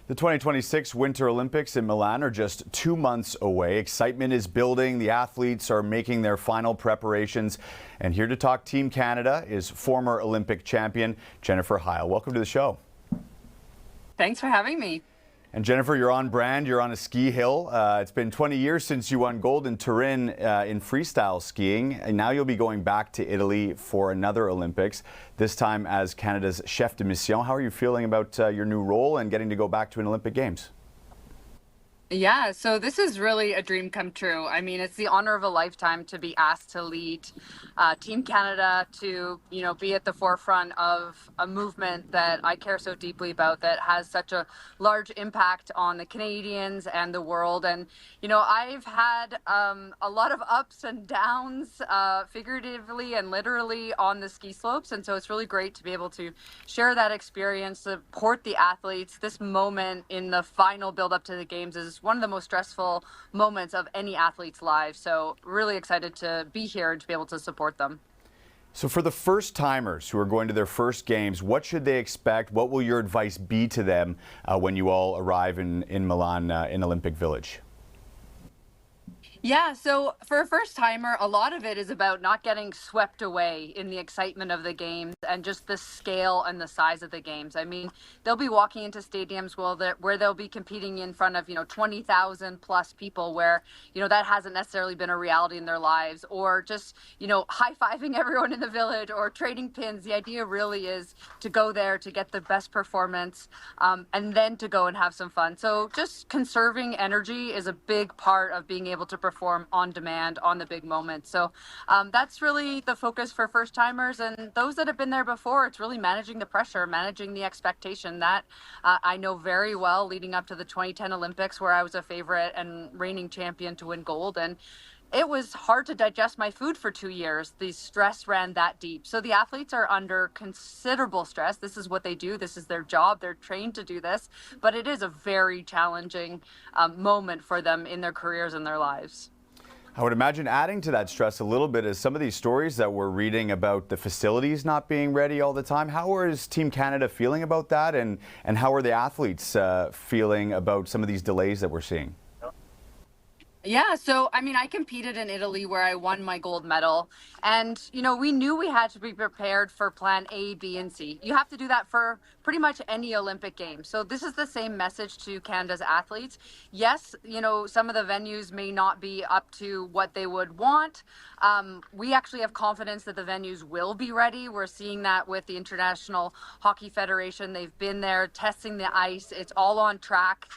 The 2026 Winter Olympics in Milan are just 2 months away. Excitement is building. The athletes are making their final preparations. And here to talk Team Canada is former Olympic champion Jennifer Heil. Welcome to the show. Thanks for having me. And Jennifer, you're on brand. You're on a ski hill. It's been 20 years since you won gold in Turin in freestyle skiing. And now you'll be going back to Italy for another Olympics, this time as Canada's chef de mission. How are you feeling about your new role and getting to go back to an Olympic Games? Yeah, so this is really a dream come true. I mean, it's the honor of a lifetime to be asked to lead Team Canada, to, be at the forefront of a movement that I care so deeply about, that has such a large impact on the Canadians and the world. And, I've had a lot of ups and downs, figuratively and literally, on the ski slopes. And so it's really great to be able to share that experience, support the athletes. This moment in the final build up to the Games is one of the most stressful moments of any athlete's life. So really excited to be here and to be able to support them. So for the first timers who are going to their first Games, what should they expect? What will your advice be to them when you all arrive in Milan in Olympic Village? Yeah, so for a first timer, a lot of it is about not getting swept away in the excitement of the Games and just the scale and the size of the Games. I mean, they'll be walking into stadiums where they'll be competing in front of, 20,000 plus people, where, that hasn't necessarily been a reality in their lives, or just, high-fiving everyone in the village or trading pins. The idea really is to go there to get the best performance and then to go and have some fun. So just conserving energy is a big part of being able to perform on demand on the big moments. So that's really the focus for first timers, and those that have been there before. It's really managing the pressure, managing the expectation that I know very well leading up to the 2010 Olympics, where I was a favorite and reigning champion to win gold. And it was hard to digest my food for 2 years. The stress ran that deep. So the athletes are under considerable stress. This is what they do. This is their job. They're trained to do this. But it is a very challenging moment for them in their careers and their lives. I would imagine adding to that stress a little bit is some of these stories that we're reading about the facilities not being ready all the time. How is Team Canada feeling about that? And how are the athletes feeling about some of these delays that we're seeing? Yeah, so I competed in Italy, where I won my gold medal, and we knew we had to be prepared for plan A, B, and C. You have to do that for pretty much any Olympic Games. So this is the same message to Canada's athletes. Yes, some of the venues may not be up to what they would want. We actually have confidence that the venues will be ready. We're seeing that with the International Hockey Federation. They've been there testing the ice. It's all on track.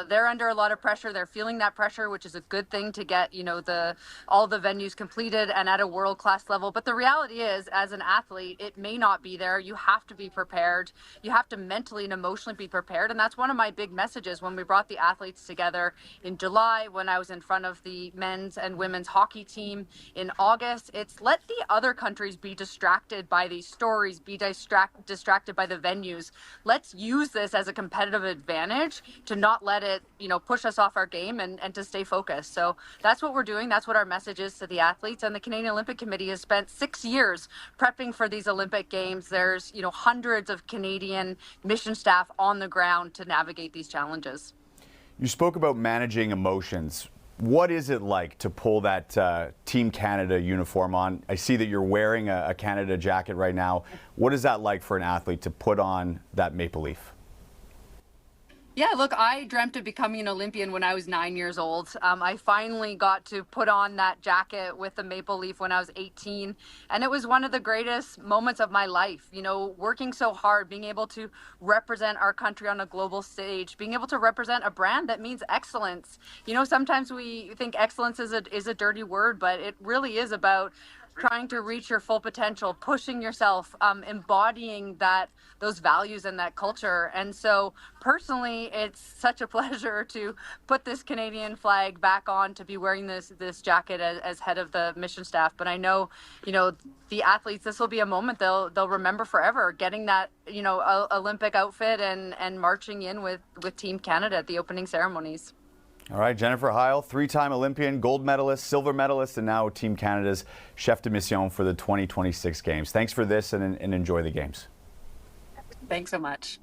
They're under a lot of pressure. They're feeling that pressure, which is a good thing to get all the venues completed and at a world-class level. But the reality is, as an athlete, it may not be there. You have to be prepared. You have to mentally and emotionally be prepared. And that's one of my big messages when we brought the athletes together in July, when I was in front of the men's and women's hockey team in August. It's let the other countries be distracted by these stories, be distracted by the venues. Let's use this as a competitive advantage to not let it push us off our game, and to stay focused. So that's what we're doing. That's what our message is to the athletes. And the Canadian Olympic Committee has spent 6 years prepping for these Olympic Games. There's, hundreds of Canadian mission staff on the ground to navigate these challenges. You spoke about managing emotions. What is it like to pull that Team Canada uniform on? I see that you're wearing a Canada jacket right now. What is that like for an athlete to put on that maple leaf? Yeah, look, I dreamt of becoming an Olympian when I was 9 years old. I finally got to put on that jacket with the maple leaf when I was 18. And it was one of the greatest moments of my life. Working so hard, being able to represent our country on a global stage, being able to represent a brand that means excellence. Sometimes we think excellence is a dirty word, but it really is about trying to reach your full potential, pushing yourself, embodying those values and that culture. And so personally, it's such a pleasure to put this Canadian flag back on, to be wearing this jacket as head of the mission staff. But I know, the athletes, this will be a moment they'll remember forever, getting that, Olympic outfit and marching in with Team Canada at the opening ceremonies. All right, Jennifer Heil, 3-time Olympian, gold medalist, silver medalist, and now Team Canada's chef de mission for the 2026 Games. Thanks for this, and enjoy the Games. Thanks so much.